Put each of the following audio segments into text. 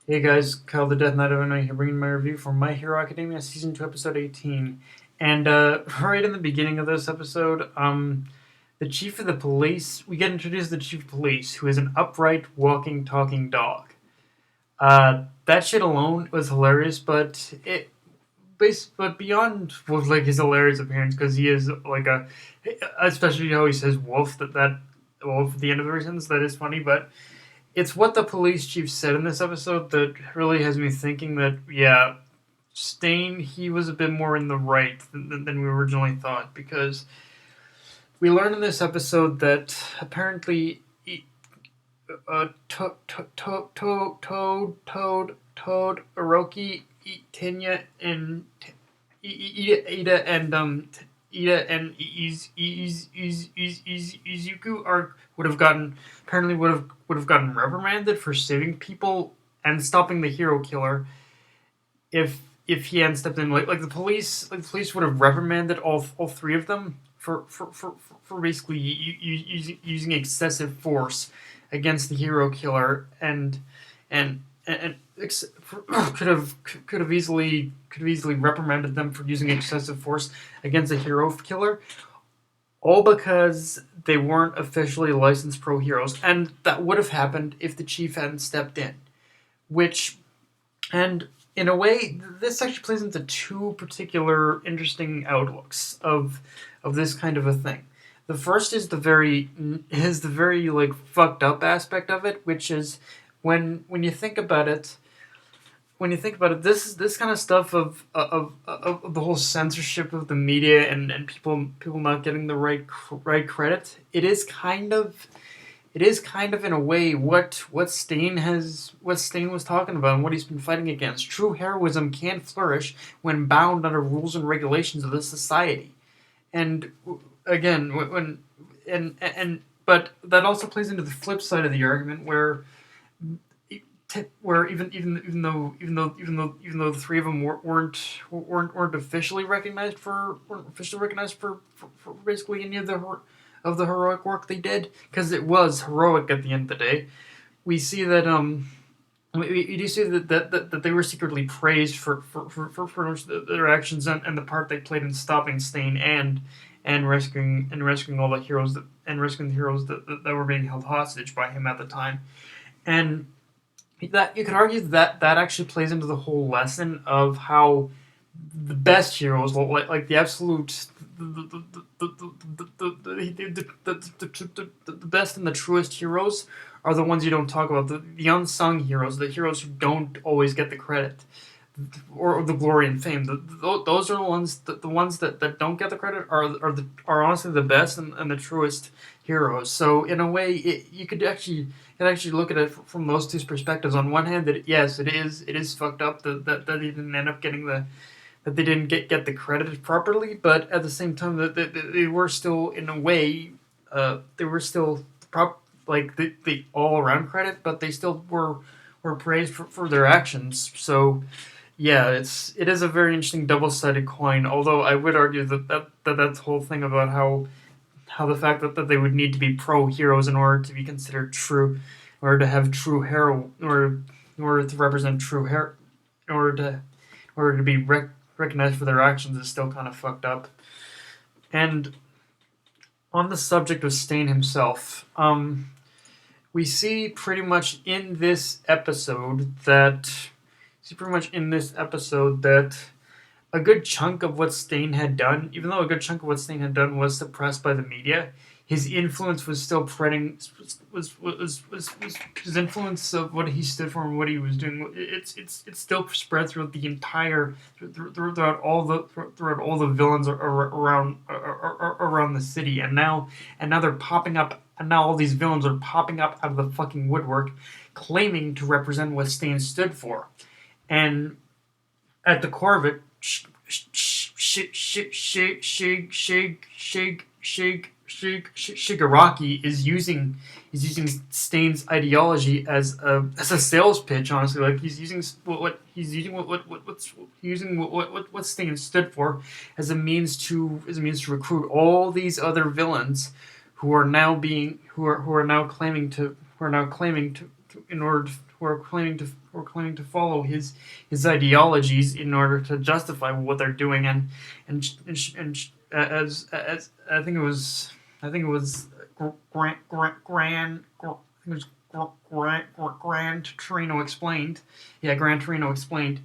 Hey guys, Kyle the Death Knight of Illinois here, bringing my review for My Hero Academia Season 2, Episode 18. And right in the beginning of this episode, the chief of the police, we get introduced to the chief of police, who is an upright, walking, talking dog. That shit alone was hilarious, but beyond like his hilarious appearance, because he is like especially how he says wolf, that wolf at the end of the sentence, that is funny, but it's what the police chief said in this episode that really has me thinking that, yeah, Stain, he was a bit more in the right than we originally thought, because we learned in this episode that apparently Toad, Oroki, Tenya, and Ida and Izuku are would have gotten reprimanded for saving people and stopping the hero killer if he hadn't stepped in. Like the police would have reprimanded all three of them for basically using excessive force against the hero killer and could have easily reprimanded them for using excessive force against a hero killer, all because they weren't officially licensed pro heroes, and that would have happened if the chief hadn't stepped in. Which, and in a way, this actually plays into two particular interesting outlooks of this kind of a thing. The first is the very like fucked up aspect of it, which is when you think about it, this kind of stuff of the whole censorship of the media and people not getting the right credit. It is kind of in a way what Stain was talking about and what he's been fighting against. True heroism can flourish when bound under rules and regulations of the society. And again, when and but that also plays into the flip side of the argument where even though the three of them weren't officially recognized for basically any of the heroic work they did, because it was heroic at the end of the day. We see that we do see that they were secretly praised for their actions and the part they played in stopping Stain and rescuing all the heroes rescuing the heroes that were being held hostage by him at the time. And that you could argue that actually plays into the whole lesson of how the best heroes, like the absolute, the best and the truest heroes, are the ones you don't talk about. The unsung heroes, the heroes who don't always get the credit or the glory and fame. Those are the ones that don't get the credit are honestly the best and the truest heroes. So in a way, you could actually look at it from those two perspectives. On one hand, that yes, it is fucked up that they didn't end up getting that they didn't get the credit properly, but at the same time that they were still in a way they were still like the all around credit, but they still were praised for their actions. So yeah, it is a very interesting double sided coin. Although I would argue that whole thing about how the fact that they would need to be pro heroes in order to be considered true, in order to have true hero, in order to represent true hero, in order to be recognized for their actions, is still kind of fucked up. And on the subject of Stain himself, we see pretty much in this episode that a good chunk of what Stain had done, even though a good chunk of what Stain had done was suppressed by the media, his influence was still spreading. Was his influence of what he stood for and what he was doing? It's still spread throughout the entire throughout all the villains around the city, and now they're popping up, and now all these villains are popping up out of the fucking woodwork, claiming to represent what Stain stood for, and at the core of it, Shigaraki is using Stain's ideology as a sales pitch. Honestly, like he's using what Stain stood for as a means to recruit all these other villains who are now claiming to in order who are claiming to follow his ideologies in order to justify what they're doing, as I think it was Gran Torino explained. Yeah, Gran Torino explained.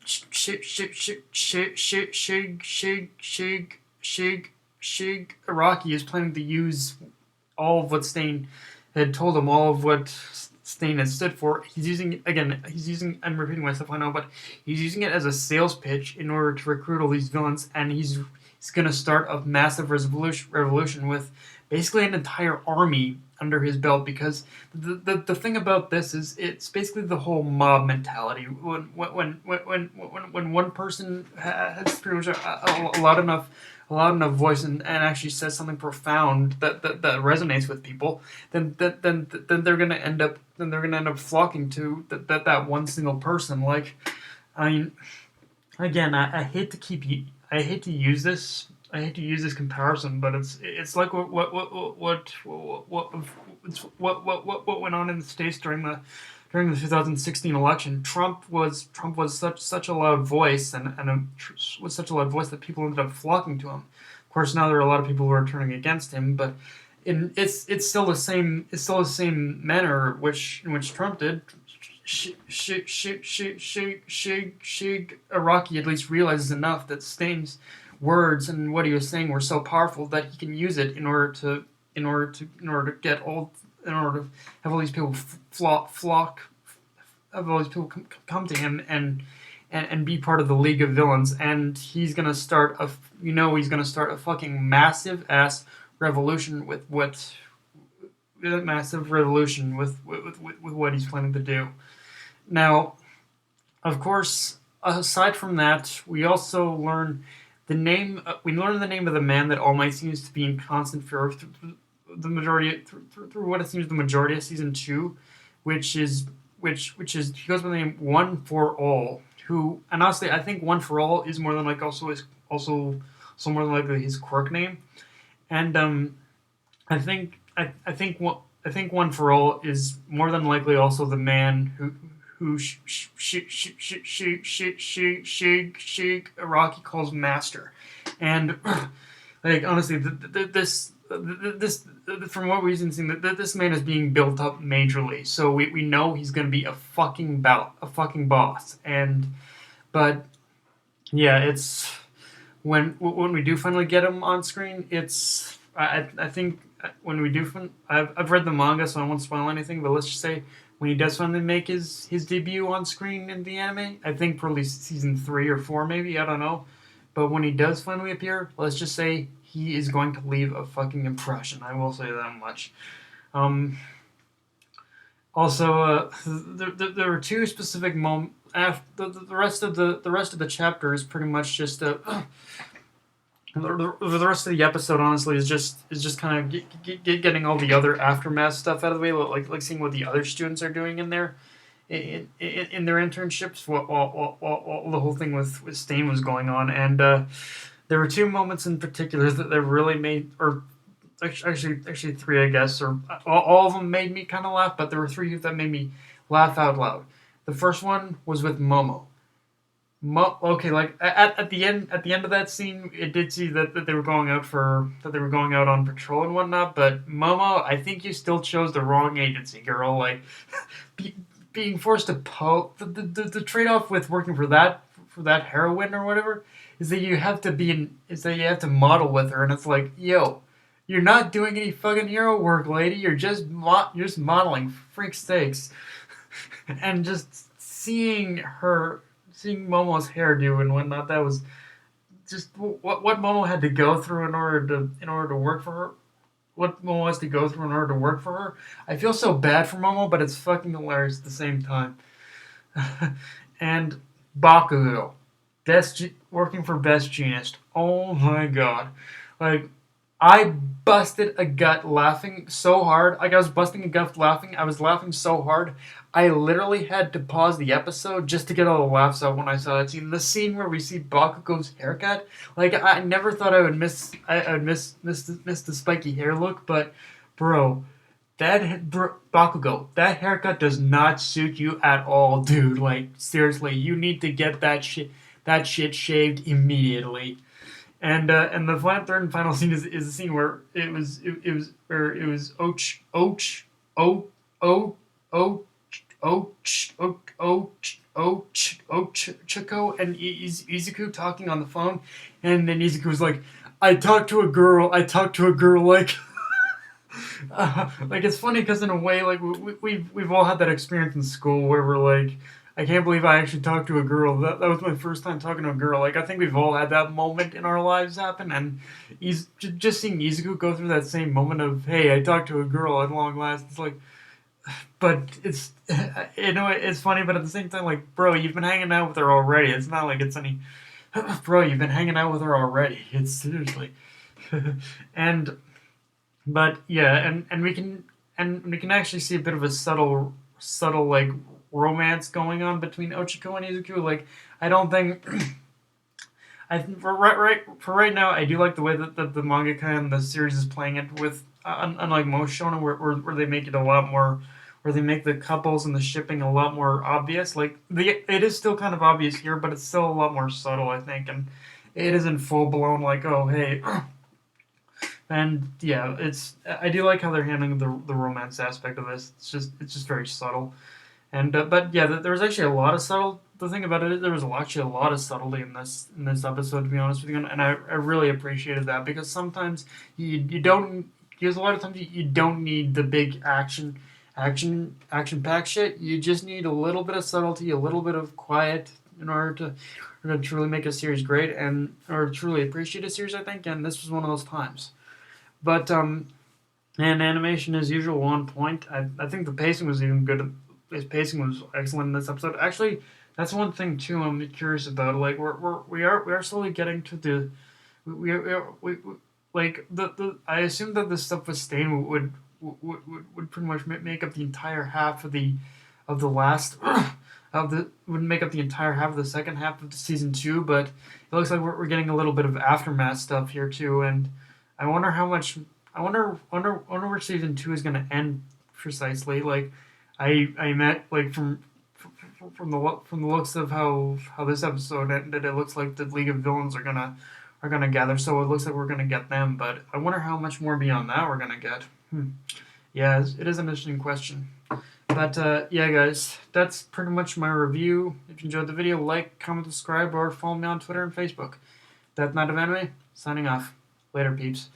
Shigaraki is planning to use all of what Stain had told him, all of what Stain had stood for. He's using, again, I'm repeating myself, I know, but he's using it as a sales pitch in order to recruit all these villains, and he's going to start a massive revolution with basically an entire army under his belt, because the thing about this is it's basically the whole mob mentality. When one person has pretty much a lot enough voice and actually says something profound that resonates with people, then they're gonna end up flocking to that one single person. Like, I mean, again, I hate to use this. I hate to use this comparison, but it's like what went on in the States during the 2016 election. Trump was such a loud voice was such a loud voice that people ended up flocking to him. Of course, now there are a lot of people who are turning against him, but it's still the same manner in which Trump did. Shigaraki at least realizes enough that Stain's words and what he was saying were so powerful that he can use it in order to have all these people have all these people come to him and be part of the League of Villains, and he's gonna start a fucking massive ass revolution with what he's planning to do. Now, of course, aside from that, we also learn the name of the man that All Might seems to be in constant fear of through what it seems the majority of season 2, which is he goes by the name One for All. Who, and honestly, I think One for All is more than like also more than likely his quirk name, and I think One for All is more than likely also the man who Shigaraki calls Master, and like honestly, this from what we've seen, this man is being built up majorly. So we know he's going to be a fucking boss, but yeah, it's when we do finally get him on screen, it's I think when we do I've read the manga, so I won't spoil anything, but let's just say when he does finally make his debut on screen in the anime, I think probably season 3 or 4 maybe, I don't know. But when he does finally appear, let's just say he is going to leave a fucking impression. I will say that much. Also, there were two specific moments. The rest of the chapter is pretty much just the rest of the episode, honestly, is just kind of getting all the other aftermath stuff out of the way, like seeing what the other students are doing in their internships while the whole thing with Stain was going on. And there were two moments in particular that really made, or actually 3, I guess, or all of them made me kind of laugh, but there were 3 that made me laugh out loud. The first one was with Momo. Okay, like at the end of that scene, it did see that they were going out on patrol and whatnot. But Momo, I think you still chose the wrong agency, girl. Like being forced to the trade off with working for that heroine or whatever is that you have to model with her, and it's like, yo, you're not doing any fucking hero work, lady. You're just modeling, freak sakes, and just seeing Momo's hairdo and whatnot, that was just what Momo had to go through in order to work for her. What Momo has to go through in order to work for her. I feel so bad for Momo, but it's fucking hilarious at the same time. And Bakugo, working for Best Jeanist. Oh my god, like I busted a gut laughing so hard. Like I was busting a gut laughing. I was laughing so hard. I literally had to pause the episode just to get all the laughs out when I saw that scene. The scene where we see Bakugo's haircut. Like I never thought I would miss the spiky hair look, but bro, Bakugo, that haircut does not suit you at all, dude. Like seriously, you need to get that shit shaved immediately. And the third and final scene is the scene where it was O O O Chiko and Izuku talking on the phone, and then Izuku's like, "I talked to a girl. I talked to a girl like." Like it's funny because in a way, like we've all had that experience in school where we're like, I can't believe I actually talked to a girl. That was my first time talking to a girl. Like I think we've all had that moment in our lives happen, and he's just seeing Izuku go through that same moment of, hey, I talked to a girl at long last. It's like, but it's it's funny, but at the same time, like, bro, you've been hanging out with her already. It's not like it's any, bro, you've been hanging out with her already. It's seriously, and but yeah, and we can actually see a bit of a subtle like romance going on between Ochiko and Izuku. Like I don't think I think for right now I do like the way that the mangaka and the series is playing it with unlike most shonen where they make it a lot more where they make the couples and the shipping a lot more obvious. Like it is still kind of obvious here, but it's still a lot more subtle, I think, and it isn't full blown like, oh hey. And yeah, it's I do like how they're handling the romance aspect of this. It's just very subtle. And but yeah, there was actually a lot of subtle. The thing about it is there was actually a lot of subtlety in this episode. To be honest with you, and I really appreciated that because sometimes you don't. Because a lot of times you don't need the big action pack shit. You just need a little bit of subtlety, a little bit of quiet in order to truly make a series great and or truly appreciate a series. I think, and this was one of those times. But and animation as usual on point. I think the pacing was even good. His pacing was excellent in this episode. Actually, that's one thing too. I'm curious about. Like we are slowly getting to the we like the I assume that the stuff with Stain would pretty much make up the entire half of the last of the would make up the entire half of the second half of the season two. But it looks like we're getting a little bit of aftermath stuff here too, and I wonder how much. I wonder where season two is going to end precisely. Like, I met like from the looks of how this episode ended, it looks like the League of Villains are gonna gather. So it looks like we're gonna get them. But I wonder how much more beyond that we're gonna get. Yeah, it is an interesting question. But yeah, guys, that's pretty much my review. If you enjoyed the video, like, comment, subscribe, or follow me on Twitter and Facebook. That Night of Anime, signing off. Later, peeps.